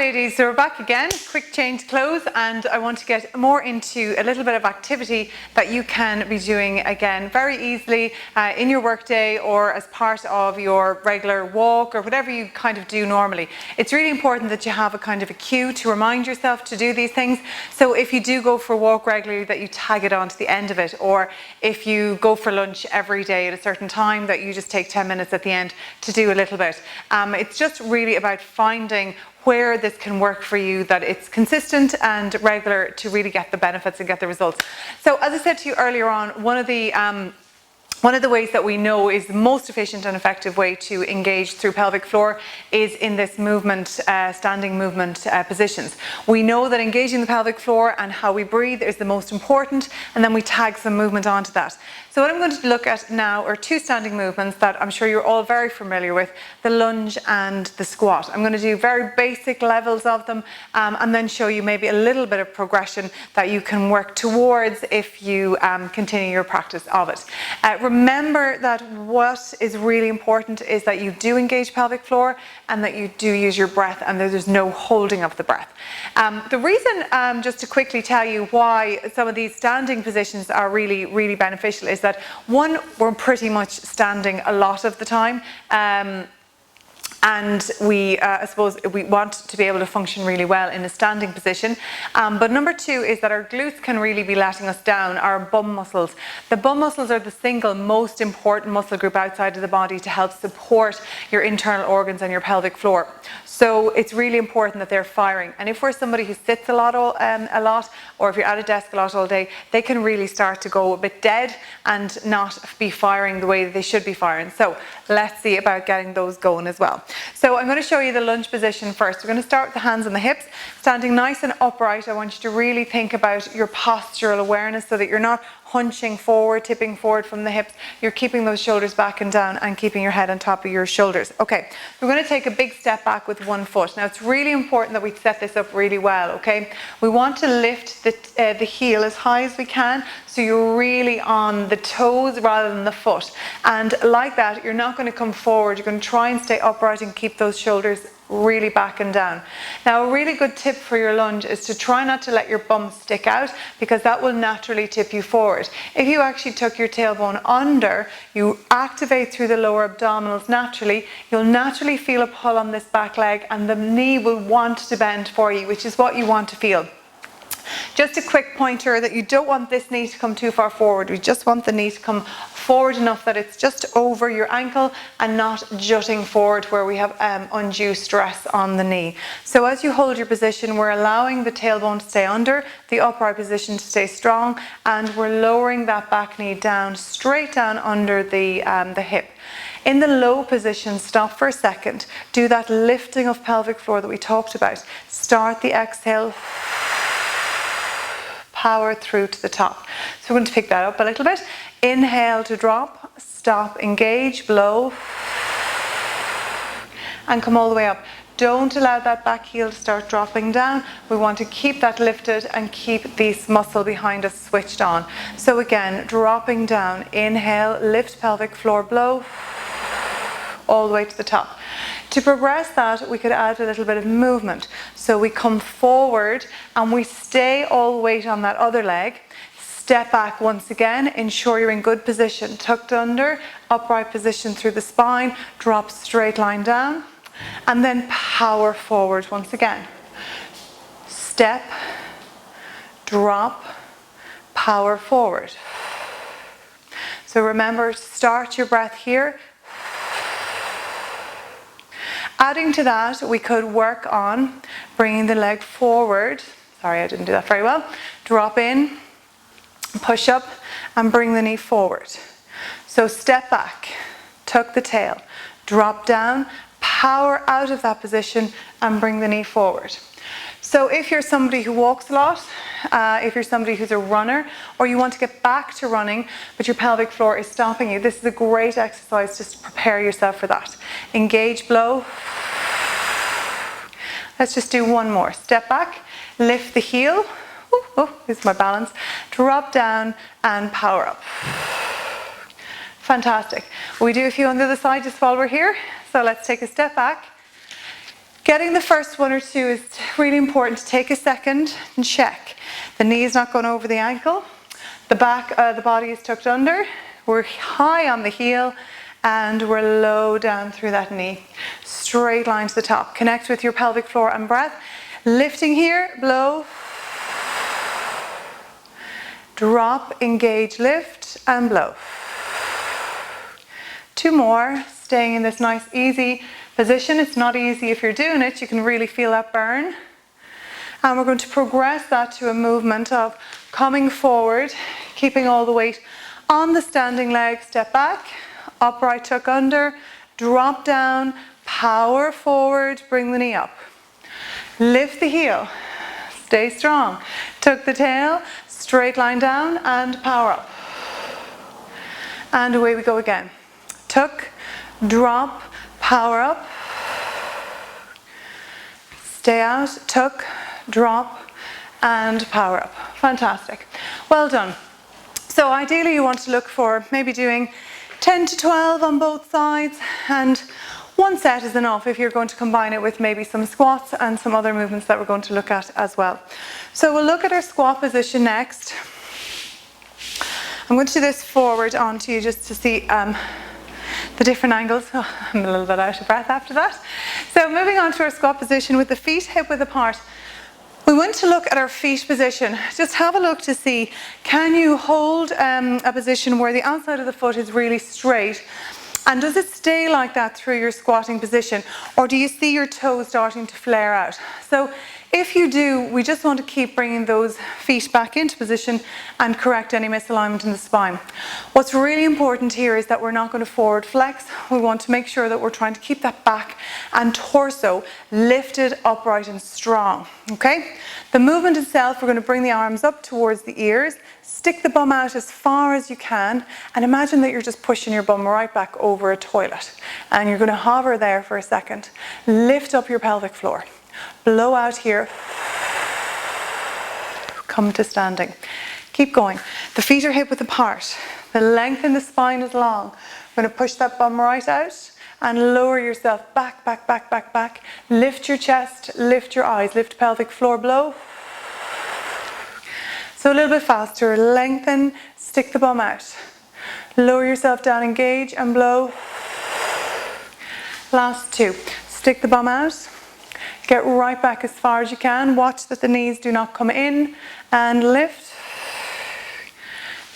ladies, so we're back again, quick change clothes, and I want to get more into a little bit of activity that you can be doing again very easily in your workday or as part of your regular walk or whatever you kind of do normally. It's really important that you have a kind of a cue to remind yourself to do these things. So if you do go for a walk regularly, that you tag it on to the end of it, or if you go for lunch every day at a certain time, that you just take 10 minutes at the end to do a little bit. It's just really about finding where this can work for you, that it's consistent and regular to really get the benefits and get the results. So as I said to you earlier on, one of the ways that we know is the most efficient and effective way to engage through pelvic floor is in this movement, standing movement positions. We know that engaging the pelvic floor and how we breathe is the most important, and then we tag some movement onto that. So what I'm going to look at now are two standing movements that I'm sure you're all very familiar with, the lunge and the squat. I'm going to do very basic levels of them and then show you maybe a little bit of progression that you can work towards if you continue your practice of it. Remember that what is really important is that you do engage pelvic floor and that you do use your breath and there's no holding of the breath. The reason, just to quickly tell you why some of these standing positions are really, really beneficial is that one, we're pretty much standing a lot of the time. And we, I suppose, we want to be able to function really well in a standing position. But number two is that our glutes can really be letting us down, our bum muscles. The bum muscles are the single most important muscle group outside of the body to help support your internal organs and your pelvic floor. So it's really important that they're firing. And if we're somebody who sits a lot, or if you're at a desk a lot all day, they can really start to go a bit dead and not be firing the way that they should be firing. So let's see about getting those going as well. So I'm going to show you the lunge position first. We're going to start with the hands on the hips, standing nice and upright. I want you to really think about your postural awareness so that you're not hunching forward, tipping forward from the hips. You're keeping those shoulders back and down and keeping your head on top of your shoulders. Okay, we're going to take a big step back with one foot. Now it's really important that we set this up really well, okay? We want to lift the heel as high as we can, so you're really on the toes rather than the foot. And like that, you're not going to come forward. You're going to try and stay upright and keep those shoulders really back and down. Now a really good tip for your lunge is to try not to let your bum stick out, because that will naturally tip you forward. If you actually tuck your tailbone under, you activate through the lower abdominals naturally, you'll naturally feel a pull on this back leg and the knee will want to bend for you, which is what you want to feel. Just a quick pointer that you don't want this knee to come too far forward. We just want the knee to come forward enough that it's just over your ankle and not jutting forward where we have undue stress on the knee. So as you hold your position, we're allowing the tailbone to stay under, the upright position to stay strong, and we're lowering that back knee down, straight down under the hip. In the low position, stop for a second. Do that lifting of pelvic floor that we talked about. Start the exhale. Power through to the top. So we're going to pick that up a little bit. Inhale to drop, stop, engage, blow, and come all the way up. Don't allow that back heel to start dropping down. We want to keep that lifted and keep this muscle behind us switched on. So again, dropping down, inhale, lift pelvic floor, blow, all the way to the top. To progress that, we could add a little bit of movement. So we come forward and we stay all the weight on that other leg. Step back once again, ensure you're in good position, tucked under, upright position through the spine, drop straight line down, and then power forward once again. Step, drop, power forward. So remember, start your breath here. Adding to that, we could work on bringing the leg forward. Sorry, I didn't do that very well. Drop in, push up, and bring the knee forward. So step back, tuck the tail, drop down, power out of that position, and bring the knee forward. So if you're somebody who walks a lot, if you're somebody who's a runner, or you want to get back to running, but your pelvic floor is stopping you, this is a great exercise just to prepare yourself for that. Engage, blow. Let's just do one more. Step back, lift the heel. Oh, this is my balance. Drop down and power up. Fantastic. We do a few on the other side just while we're here. So let's take a step back. Getting the first one or two is really important to take a second and check. The knee is not going over the ankle. The back, the body is tucked under. We're high on the heel and we're low down through that knee. Straight line to the top. Connect with your pelvic floor and breath. Lifting here, blow. Drop, engage, lift, and blow. Two more, staying in this nice, easy position. It's not easy if you're doing it. You can really feel that burn. And we're going to progress that to a movement of coming forward, keeping all the weight on the standing leg. Step back, upright tuck under, drop down, power forward, bring the knee up. Lift the heel, stay strong. Tuck the tail, straight line down and power up. And away we go again. Tuck, drop, power up. Stay out, tuck, drop and power up. Fantastic. Well done. So ideally you want to look for maybe doing 10 to 12 on both sides, and one set is enough if you're going to combine it with maybe some squats and some other movements that we're going to look at as well. So we'll look at our squat position next. I'm going to do this forward onto you just to see the different angles. Oh, I'm a little bit out of breath after that. So moving on to our squat position with the feet hip width apart. We want to look at our feet position. Just have a look to see, can you hold a position where the outside of the foot is really straight? And does it stay like that through your squatting position? Or do you see your toes starting to flare out? So if you do, we just want to keep bringing those feet back into position and correct any misalignment in the spine. What's really important here is that we're not going to forward flex. We want to make sure that we're trying to keep that back and torso lifted, upright and strong. Okay? The movement itself, we're going to bring the arms up towards the ears, stick the bum out as far as you can, and imagine that you're just pushing your bum right back over a toilet. And you're going to hover there for a second. Lift up your pelvic floor. Blow out here. Come to standing. Keep going. The feet are hip width apart. The length in the spine is long. We're going to push that bum right out and lower yourself back, back, back, back, back. Lift your chest, lift your eyes, lift pelvic floor, blow. So a little bit faster. Lengthen, stick the bum out. Lower yourself down, engage and blow. Last two. Stick the bum out. Get right back as far as you can. Watch that the knees do not come in and lift.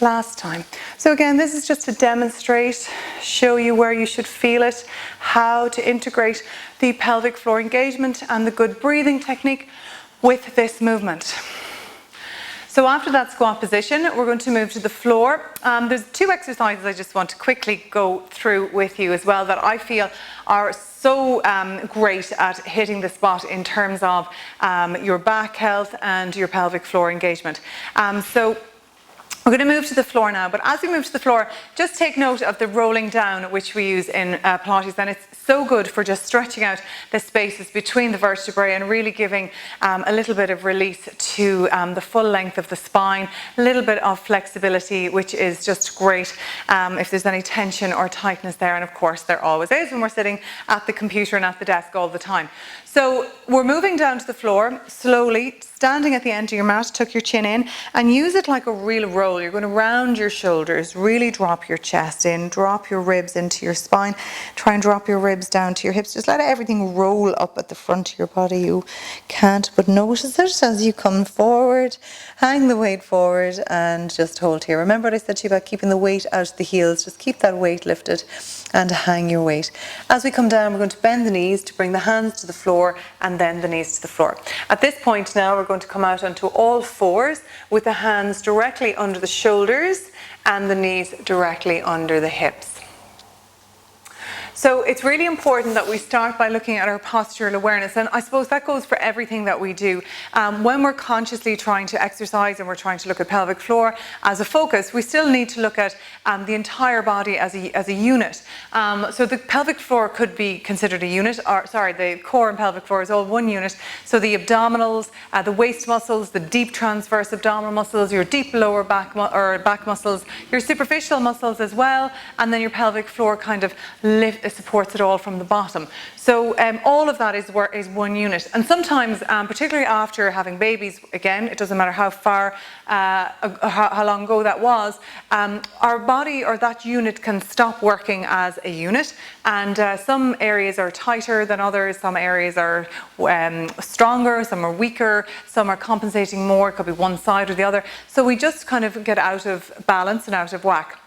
Last time. So again, this is just to demonstrate, show you where you should feel it, how to integrate the pelvic floor engagement and the good breathing technique with this movement. So after that squat position, we're going to move to the floor. There's two exercises I just want to quickly go through with you as well that I feel are so great at hitting the spot in terms of your back health and your pelvic floor engagement. So we're going to move to the floor now, but as we move to the floor, just take note of the rolling down which we use in Pilates, and it's so good for just stretching out the spaces between the vertebrae and really giving a little bit of release to the full length of the spine, a little bit of flexibility, which is just great if there's any tension or tightness there, and of course there always is when we're sitting at the computer and at the desk all the time. So we're moving down to the floor slowly, standing at the end of your mat, tuck your chin in and use it like a real roll. You're going to round your shoulders, really drop your chest in, drop your ribs into your spine, try and drop your ribs down to your hips. Just let everything roll up at the front of your body. You can't but notice it as you come forward. Hang the weight forward and just hold here. Remember what I said to you about keeping the weight out of the heels. Just keep that weight lifted and hang your weight. As we come down, we're going to bend the knees to bring the hands to the floor and then the knees to the floor. At this point now, we're going to come out onto all fours with the hands directly under the shoulders and the knees directly under the hips. So it's really important that we start by looking at our postural awareness, and I suppose that goes for everything that we do. When we're consciously trying to exercise and we're trying to look at pelvic floor as a focus, we still need to look at the entire body as a unit. So the pelvic floor could be considered a unit, or sorry, the core and pelvic floor is all one unit. So the abdominals, the waist muscles, the deep transverse abdominal muscles, your deep lower back muscles, your superficial muscles as well, and then your pelvic floor kind of supports it all from the bottom. So all of that is one unit. And sometimes, particularly after having babies, again, it doesn't matter how far, how long ago that was, our body or that unit can stop working as a unit. And some areas are tighter than others, some areas are stronger, some are weaker, some are compensating more, it could be one side or the other. So we just kind of get out of balance and out of whack.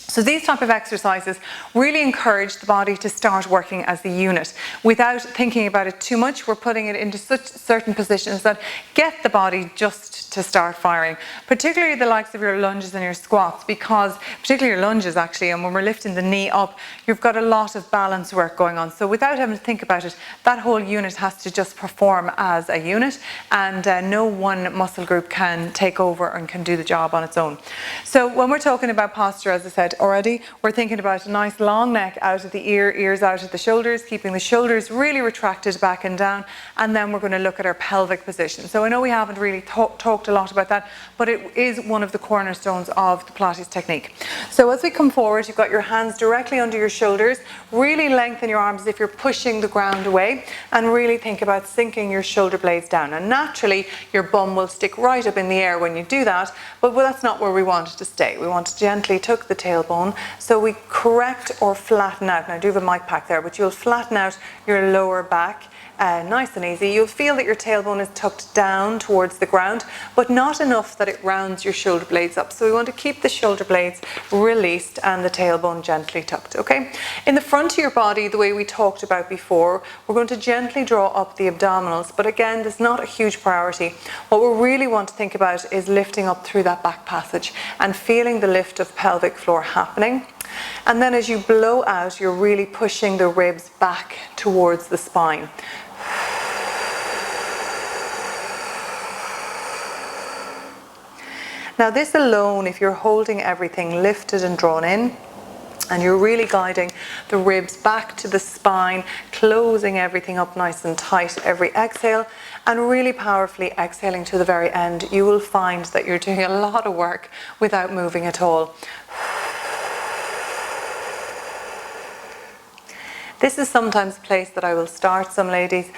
So these type of exercises really encourage the body to start working as a unit. Without thinking about it too much, we're putting it into such certain positions that get the body just to start firing. Particularly the likes of your lunges and your squats, because particularly your lunges actually, and when we're lifting the knee up, you've got a lot of balance work going on. So without having to think about it, that whole unit has to just perform as a unit, and no one muscle group can take over and can do the job on its own. So when we're talking about posture, as I said already, we're thinking about a nice long neck out of the ears out of the shoulders, keeping the shoulders really retracted back and down, and then we're going to look at our pelvic position. So I know we haven't really talked a lot about that, but it is one of the cornerstones of the Pilates technique. So as we come forward, you've got your hands directly under your shoulders, really lengthen your arms as if you're pushing the ground away, and really think about sinking your shoulder blades down. And naturally your bum will stick right up in the air when you do that, but that's not where we want it to stay. We want to gently tuck the tailbone, so we correct or flatten out. Now I do have a mic pack there, but you'll flatten out your lower back. Nice and easy. You'll feel that your tailbone is tucked down towards the ground, but not enough that it rounds your shoulder blades up. So we want to keep the shoulder blades released and the tailbone gently tucked, okay? In the front of your body, the way we talked about before, we're going to gently draw up the abdominals, but again, this is not a huge priority. What we really want to think about is lifting up through that back passage and feeling the lift of pelvic floor happening. And then as you blow out, you're really pushing the ribs back towards the spine. Now this alone, if you're holding everything lifted and drawn in, and you're really guiding the ribs back to the spine, closing everything up nice and tight every exhale, and really powerfully exhaling to the very end, you will find that you're doing a lot of work without moving at all. This is sometimes a place that I will start some ladies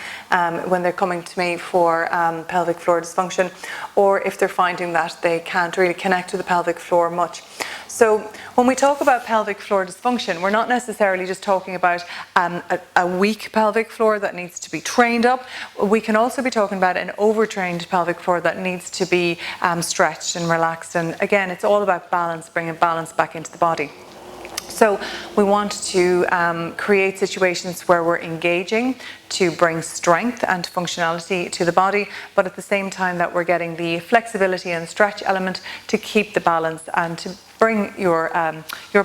when they're coming to me for pelvic floor dysfunction, or if they're finding that they can't really connect to the pelvic floor much. So when we talk about pelvic floor dysfunction, we're not necessarily just talking about a weak pelvic floor that needs to be trained up. We can also be talking about an overtrained pelvic floor that needs to be stretched and relaxed. And again, it's all about balance, bringing balance back into the body. So we want to create situations where we're engaging to bring strength and functionality to the body, but at the same time that we're getting the flexibility and stretch element to keep the balance and to bring your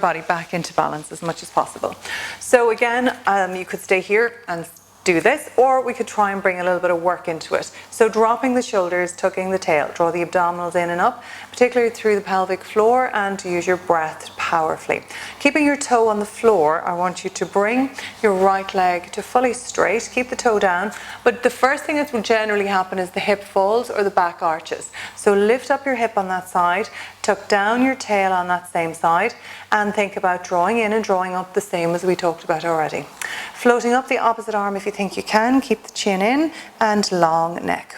body back into balance as much as possible. So again, you could stay here and do this, or we could try and bring a little bit of work into it. So dropping the shoulders, tucking the tail, draw the abdominals in and up, particularly through the pelvic floor, and to use your breath powerfully. Keeping your toe on the floor, I want you to bring your right leg to fully straight, keep the toe down, but the first thing that will generally happen is the hip falls or the back arches. So lift up your hip on that side, tuck down your tail on that same side, and think about drawing in and drawing up the same as we talked about already. Floating up the opposite arm if you think you can, keep the chin in, and long neck.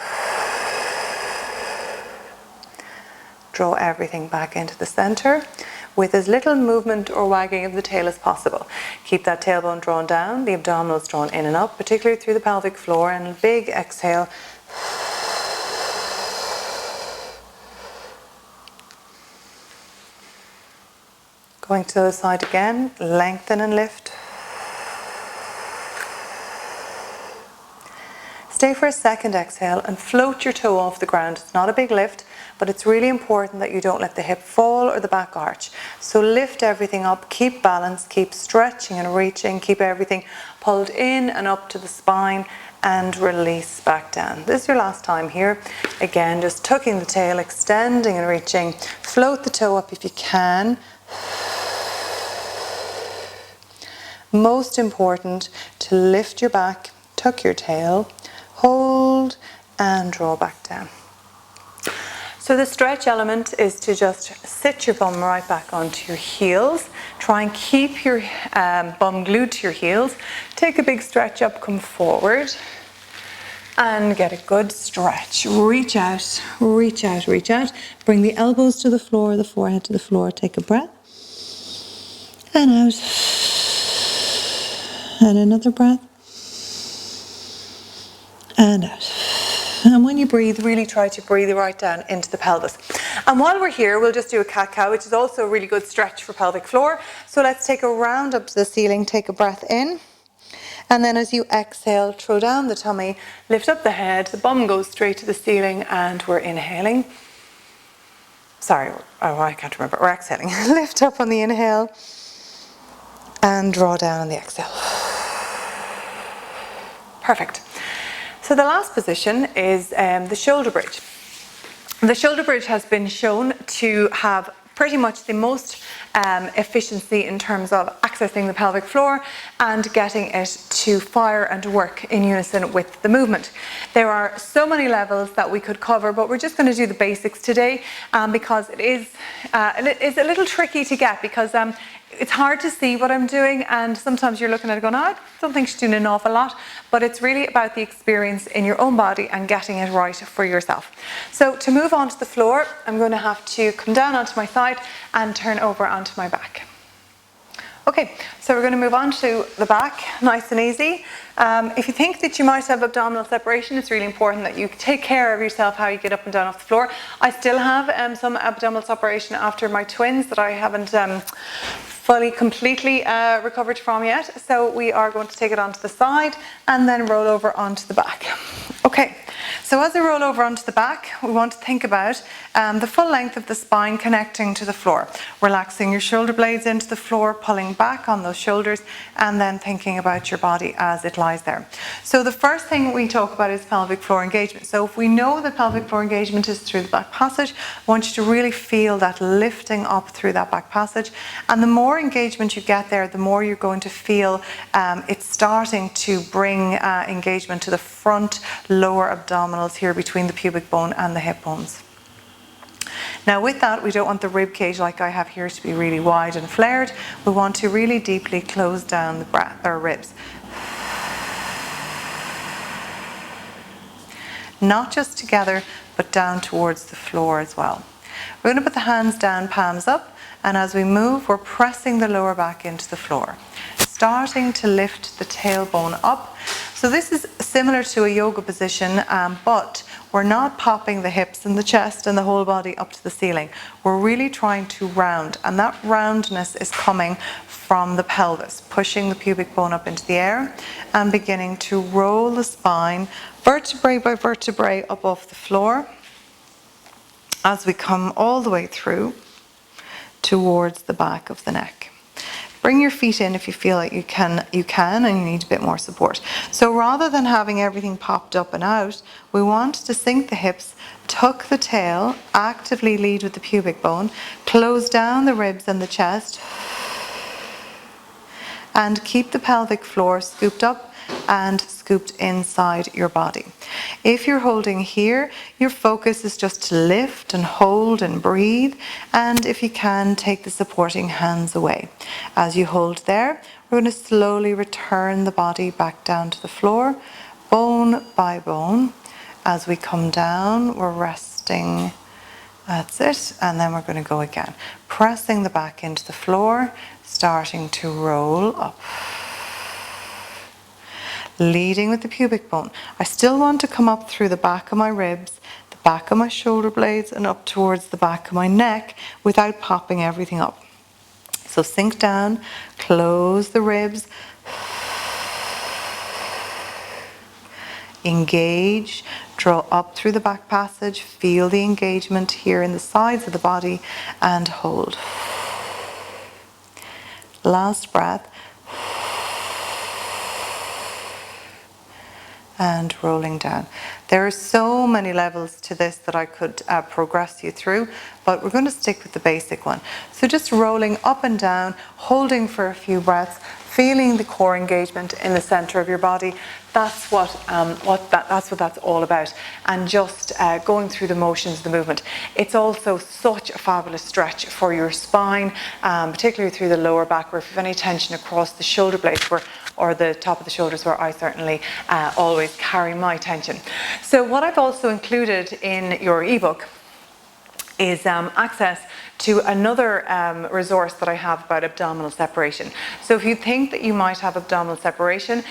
Draw everything back into the center with as little movement or wagging of the tail as possible. Keep that tailbone drawn down, the abdominals drawn in and up, particularly through the pelvic floor, and a big exhale. Going to the other side again, lengthen and lift. Stay for a second exhale and float your toe off the ground. It's not a big lift, but it's really important that you don't let the hip fall or the back arch. So lift everything up, keep balance, keep stretching and reaching, keep everything pulled in and up to the spine, and release back down. This is your last time here. Again, just tucking the tail, extending and reaching. Float the toe up if you can. Most important to lift your back, tuck your tail, hold and draw back down. So the stretch element is to just sit your bum right back onto your heels. Try and keep your bum glued to your heels. Take a big stretch up, come forward. And get a good stretch. Reach out, reach out, reach out. Bring the elbows to the floor, the forehead to the floor. Take a breath. And out. And another breath. And out. And when you breathe, really try to breathe right down into the pelvis. And while we're here, we'll just do a cat-cow, which is also a really good stretch for pelvic floor. So let's take a round up to the ceiling, take a breath in. And then as you exhale, throw down the tummy, lift up the head, the bum goes straight to the ceiling, and we're inhaling. Sorry, I can't remember. We're exhaling. Lift up on the inhale and draw down on the exhale. Perfect. So the last position is the shoulder bridge. The shoulder bridge has been shown to have pretty much the most efficiency in terms of accessing the pelvic floor and getting it to fire and work in unison with the movement. There are so many levels that we could cover, but we're just going to do the basics today because it is a little tricky to get because it's hard to see what I'm doing, and sometimes you're looking at it going, I don't think she's doing an awful lot, but it's really about the experience in your own body and getting it right for yourself. So to move onto the floor, I'm going to have to come down onto my side and turn over onto my back. Okay, so we're going to move on to the back, nice and easy. If you think that you might have abdominal separation, it's really important that you take care of yourself how you get up and down off the floor. I still have some abdominal separation after my twins that I haven't fully, completely recovered from yet. So we are going to take it onto the side and then roll over onto the back. Okay, so as we roll over onto the back, we want to think about the full length of the spine connecting to the floor. Relaxing your shoulder blades into the floor, pulling back on those shoulders, and then thinking about your body as it lies there. So the first thing we talk about is pelvic floor engagement. So if we know that pelvic floor engagement is through the back passage, I want you to really feel that lifting up through that back passage. And the more engagement you get there, the more you're going to feel it's starting to bring engagement to the front lower abdominals here between the pubic bone and the hip bones. Now with that, we don't want the rib cage like I have here to be really wide and flared. We want to really deeply close down the ribs. Not just together, but down towards the floor as well. We're going to put the hands down, palms up, and as we move, we're pressing the lower back into the floor. Starting to lift the tailbone up. So this is similar to a yoga position, but we're not popping the hips and the chest and the whole body up to the ceiling. We're really trying to round, and that roundness is coming from the pelvis, pushing the pubic bone up into the air and beginning to roll the spine vertebrae by vertebrae up off the floor as we come all the way through towards the back of the neck. Bring your feet in if you feel like you can and you need a bit more support. So rather than having everything popped up and out, we want to sink the hips, tuck the tail, actively lead with the pubic bone, close down the ribs and the chest, and keep the pelvic floor scooped up and scooped inside your body. If you're holding here, your focus is just to lift and hold and breathe, and if you can, take the supporting hands away. As you hold there, we're going to slowly return the body back down to the floor, bone by bone. As we come down, we're resting. That's it, and then we're going to go again. Pressing the back into the floor, starting to roll up. Leading with the pubic bone. I still want to come up through the back of my ribs, the back of my shoulder blades, and up towards the back of my neck without popping everything up. So sink down, close the ribs, engage, draw up through the back passage, feel the engagement here in the sides of the body, and hold. Last breath. And rolling down. There are so many levels to this that I could progress you through, but we're going to stick with the basic one. So just rolling up and down, holding for a few breaths, feeling the core engagement in the center of your body. That's what that's all about, and just going through the motions of the movement. It's also such a fabulous stretch for your spine, particularly through the lower back, where if you have any tension across the shoulder blades or the top of the shoulders, where I certainly always carry my tension. So what I've also included in your ebook is access to another resource that I have about abdominal separation. So if you think that you might have abdominal separation,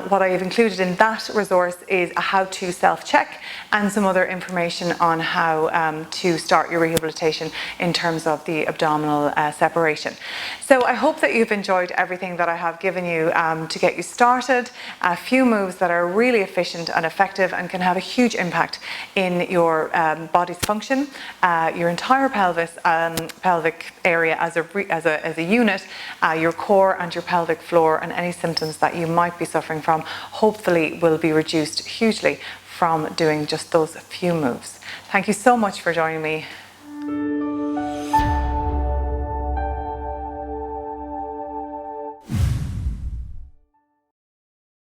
what I have included in that resource is a how-to self-check and some other information on how to start your rehabilitation in terms of the abdominal separation. So I hope that you've enjoyed everything that I have given you to get you started. A few moves that are really efficient and effective and can have a huge impact in your body's function, your entire pelvic area as a unit, your core and your pelvic floor, and any symptoms that you might be suffering from hopefully will be reduced hugely from doing just those few moves. Thank you so much for joining me.